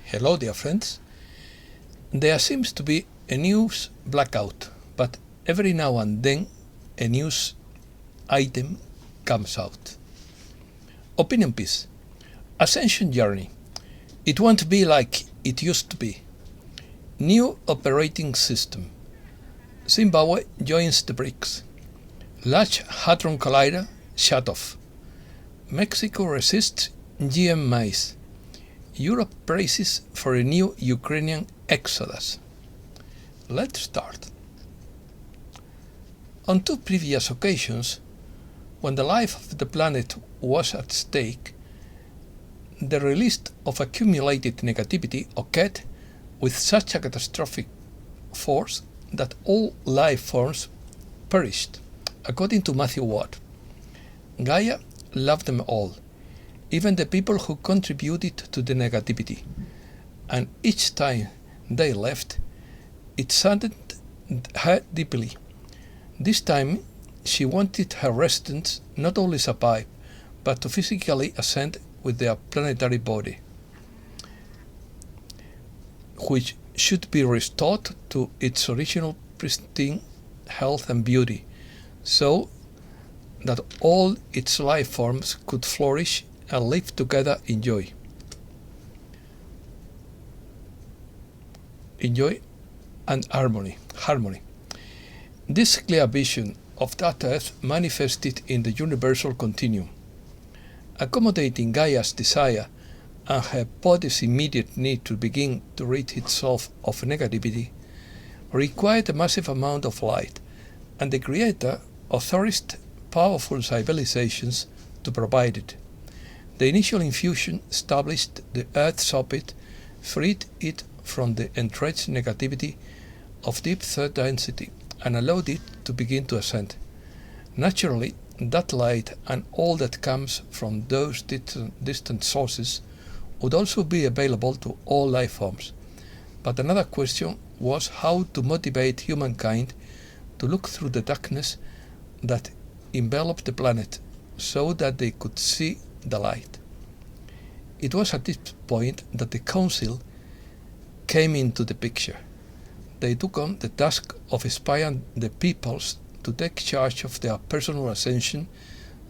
Hello, dear friends. There seems to be a news blackout, but every now and then a news item comes out. Opinion piece. Ascension Journey. It won't be like it used to be. New operating system. Zimbabwe joins the BRICS. Large Hadron Collider shut off. Mexico resists GM maize. Europe braces for a new Ukrainian exodus. Let's start. On two previous occasions, when the life of the planet was at stake, the release of accumulated negativity occurred with such a catastrophic force that all life forms perished, according to Matthew Watt. Gaia loved them all, even the people who contributed to the negativity, and each time they left, it saddened her deeply. This time, she wanted her residents not only survive, but to physically ascend with their planetary body, which should be restored to its original pristine health and beauty, so that all its life forms could flourish and live together in joy. Joy and harmony. This clear vision of that earth manifested in the universal continuum, accommodating Gaia's desire and her body's immediate need to begin to rid itself of negativity, required a massive amount of light, and the Creator authorized powerful civilizations to provide it. The initial infusion established the Earth's orbit, freed it from the entrenched negativity of deep third density, and allowed it to begin to ascend. Naturally, that light and all that comes from those distant sources would also be available to all life forms. But another question was how to motivate humankind to look through the darkness that enveloped the planet so that they could see the light. It was at this point that the Council came into the picture. They took on the task of inspiring the peoples to take charge of their personal ascension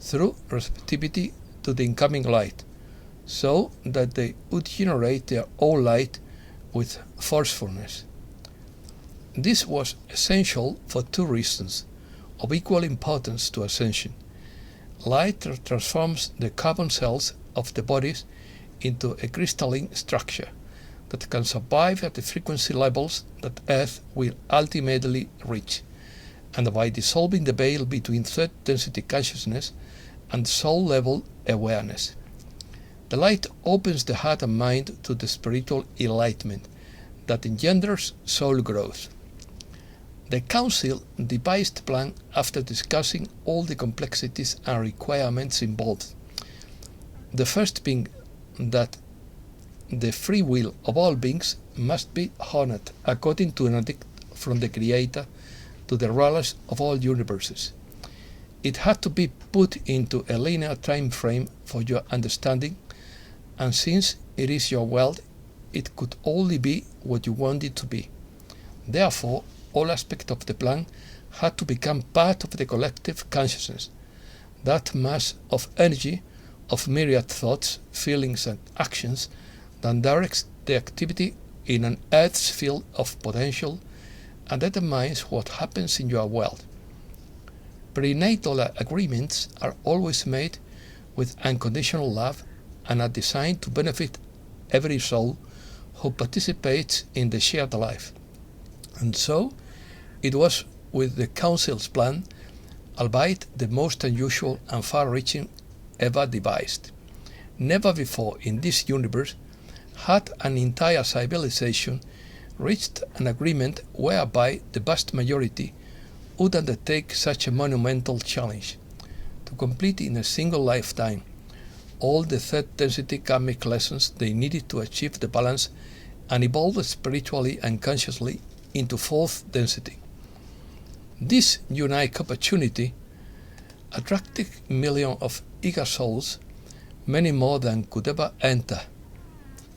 through receptivity to the incoming light, so that they would generate their own light with forcefulness. This was essential for two reasons of equal importance to ascension. Light transforms the carbon cells of the bodies into a crystalline structure that can survive at the frequency levels that Earth will ultimately reach, and by dissolving the veil between third density consciousness and soul level awareness. The light opens the heart and mind to the spiritual enlightenment that engenders soul growth. The Council devised a plan after discussing all the complexities and requirements involved. The first being that the free will of all beings must be honored according to an edict from the Creator to the rulers of all universes. It had to be put into a linear time frame for your understanding, and since it is your world, it could only be what you want it to be. Therefore, all aspects of the plan had to become part of the collective consciousness, that mass of energy of myriad thoughts, feelings and actions that directs the activity in an Earth's field of potential and determines what happens in your world. Prenatal agreements are always made with unconditional love and are designed to benefit every soul who participates in the shared life. And so, it was with the Council's plan, albeit the most unusual and far-reaching ever devised. Never before in this universe had an entire civilization reached an agreement whereby the vast majority would undertake such a monumental challenge, to complete in a single lifetime all the third density karmic lessons they needed to achieve the balance and evolve spiritually and consciously into fourth density. This unique opportunity attracted millions of eager souls, many more than could ever enter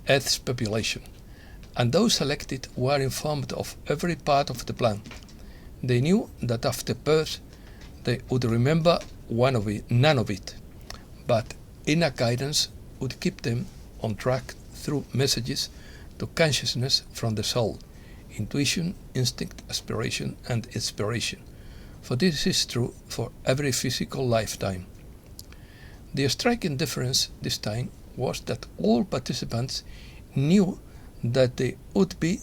Earth's population, and those selected were informed of every part of the plan. They knew that after birth they would remember none of it, but inner guidance would keep them on track through messages to consciousness from the soul, intuition, instinct, aspiration, and inspiration, for this is true for every physical lifetime. The striking difference this time was that all participants knew that they would be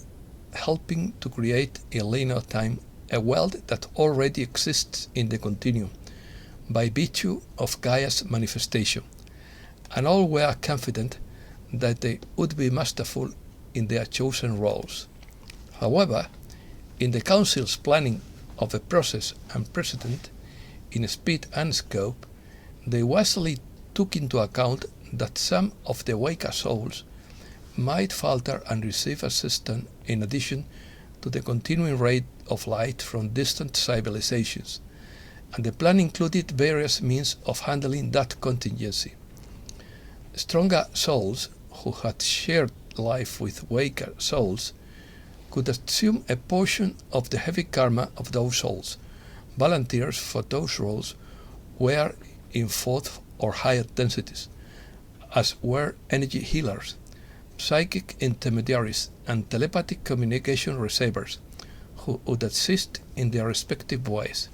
helping to create a linear time, a world that already exists in the continuum, by virtue of Gaia's manifestation, and all were confident that they would be masterful in their chosen roles. However, in the Council's planning of a process and precedent in speed and scope, they wisely took into account that some of the weaker souls might falter and receive assistance in addition to the continuing rate of light from distant civilizations, and the plan included various means of handling that contingency. Stronger souls who had shared life with weaker souls could assume a portion of the heavy karma of those souls. Volunteers for those roles were in fourth or higher densities, as were energy healers, psychic intermediaries, and telepathic communication receivers, who would assist in their respective ways.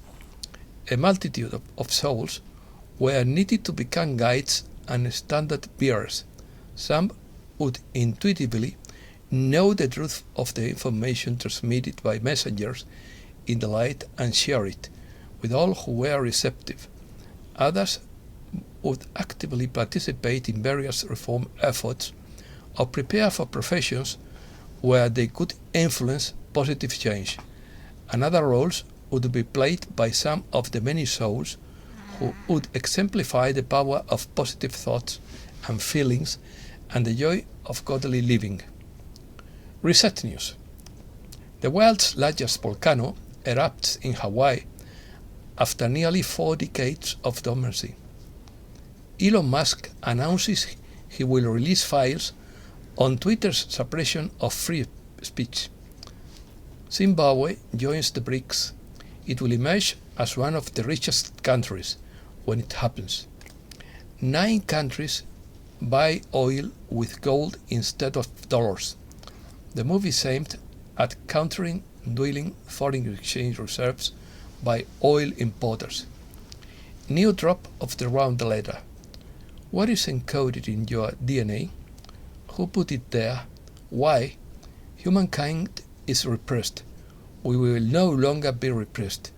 A multitude of souls were needed to become guides and standard bearers. Some would intuitively know the truth of the information transmitted by messengers in the light and share it with all who were receptive. Others would actively participate in various reform efforts or prepare for professions where they could influence positive change, and other roles would be played by some of the many souls who would exemplify the power of positive thoughts and feelings and the joy of godly living. Reset news. The world's largest volcano erupts in Hawaii after nearly 4 decades of dormancy. Elon Musk announces he will release files on Twitter's suppression of free speech. Zimbabwe joins the BRICS. It will emerge as one of the richest countries when it happens. 9 countries buy oil with gold instead of dollars. The move is aimed at countering dwindling foreign exchange reserves by oil importers. New drop of the round letter. What is encoded in your DNA? Who put it there? Why? Humankind is repressed. We will no longer be repressed.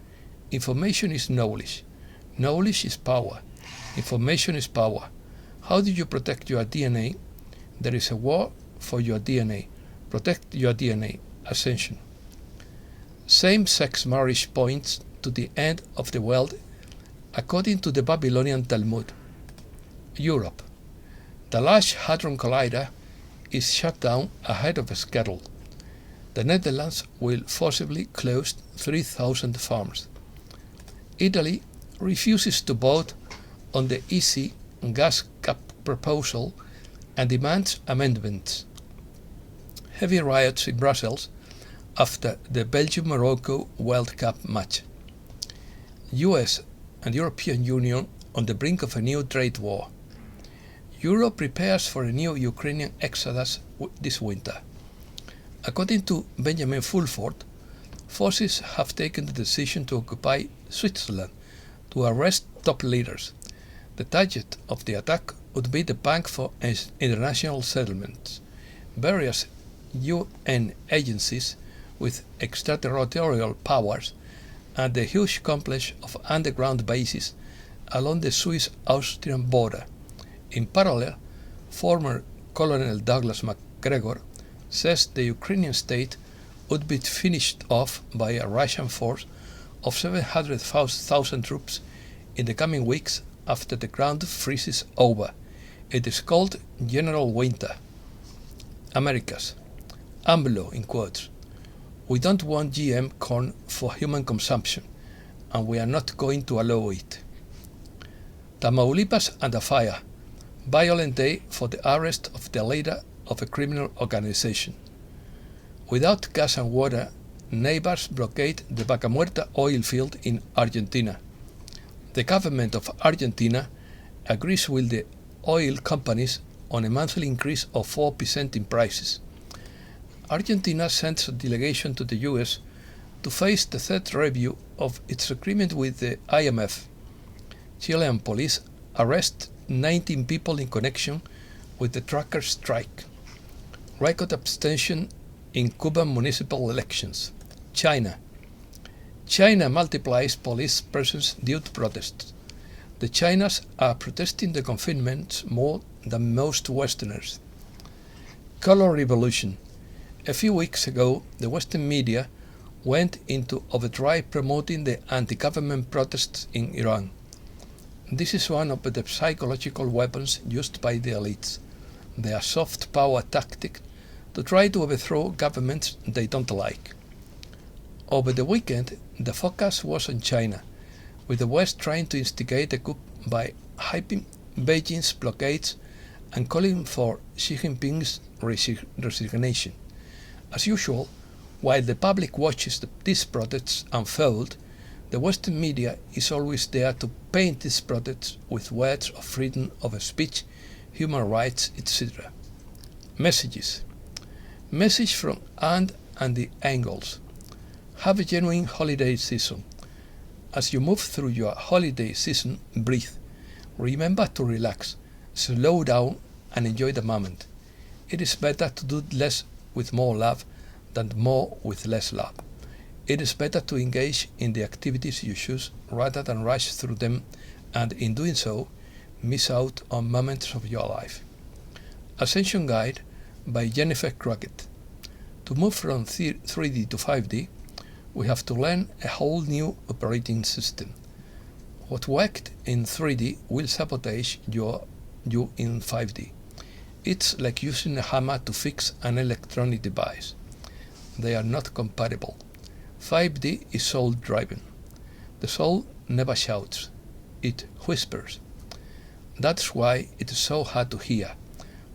Information is knowledge. Knowledge is power. Information is power. How do you protect your DNA? There is a war for your DNA. Protect your DNA. Ascension. Same-sex marriage points to the end of the world according to the Babylonian Talmud. Europe. The Large Hadron Collider is shut down ahead of schedule. The Netherlands will forcibly close 3,000 farms. Italy refuses to vote on the EC gas cap proposal and demands amendments. Heavy riots in Brussels after the Belgium-Morocco World Cup match. US and European Union on the brink of a new trade war. Europe prepares for a new Ukrainian exodus this winter. According to Benjamin Fulford, forces have taken the decision to occupy Switzerland to arrest top leaders. The target of the attack would be the Bank for International Settlements. Various UN agencies with extraterritorial powers and the huge complex of underground bases along the Swiss-Austrian border. In parallel, former Colonel Douglas MacGregor says the Ukrainian state would be finished off by a Russian force of 700,000 troops in the coming weeks after the ground freezes over. It is called General Winter. Americas. AMLO in quotes. We don't want GM corn for human consumption, and we are not going to allow it. Tamaulipas under fire. Violent day for the arrest of the leader of a criminal organization. Without gas and water, neighbors blockade the Vaca Muerta oil field in Argentina. The government of Argentina agrees with the oil companies on a monthly increase of 4% in prices. Argentina sends a delegation to the US to face the third review of its agreement with the IMF. Chilean police arrest 19 people in connection with the truckers' strike. Record abstention in Cuban municipal elections. China multiplies police presence due to protests. The Chinas are protesting the confinement more than most Westerners. Color revolution. A few weeks ago, the Western media went into overdrive promoting the anti-government protests in Iran. This is one of the psychological weapons used by the elites, their soft power tactic to try to overthrow governments they don't like. Over the weekend, the focus was on China, with the West trying to instigate a coup by hyping Beijing's blockades and calling for Xi Jinping's resignation. As usual, while the public watches these protests unfold, the Western media is always there to paint these protests with words of freedom of speech, human rights, etc. Messages. Message from Anne and the Angles. Have a genuine holiday season. As you move through your holiday season, breathe. Remember to relax, slow down, and enjoy the moment. It is better to do less with more love than more with less love. It is better to engage in the activities you choose rather than rush through them and, in doing so, miss out on moments of your life. Ascension Guide by Jennifer Crockett. To move from 3D to 5D, we have to learn a whole new operating system. What worked in 3D will sabotage you in 5D. It's like using a hammer to fix an electronic device. They are not compatible. 5D is soul-driven. The soul never shouts. It whispers. That's why it is so hard to hear,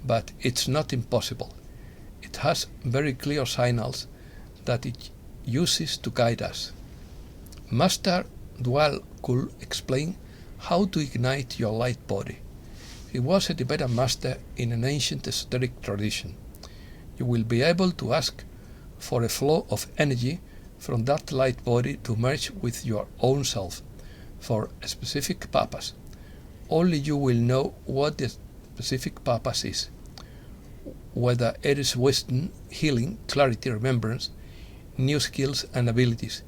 but it's not impossible. It has very clear signals that it uses to guide us. Master Dual could explain how to ignite your light body. He was a Tibetan master in an ancient esoteric tradition. You will be able to ask for a flow of energy from that light body to merge with your own self for a specific purpose. Only you will know what the specific purpose is. Whether it is wisdom, healing, clarity, remembrance, new skills and abilities,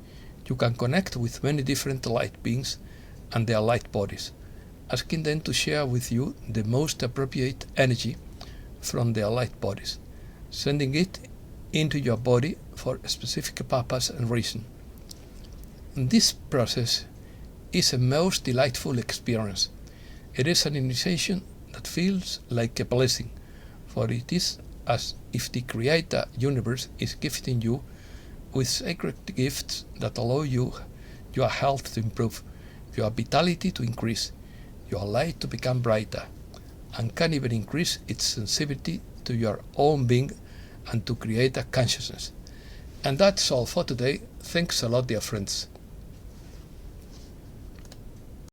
you can connect with many different light beings and their light bodies, asking them to share with you the most appropriate energy from their light bodies, sending it into your body for a specific purpose and reason. This process is a most delightful experience. It is an initiation that feels like a blessing, for it is as if the Creator universe is gifting you with sacred gifts that allow you your health to improve, your vitality to increase, your light to become brighter, and can even increase its sensitivity to your own being and to create a consciousness. And that's all for today. Thanks a lot, dear friends.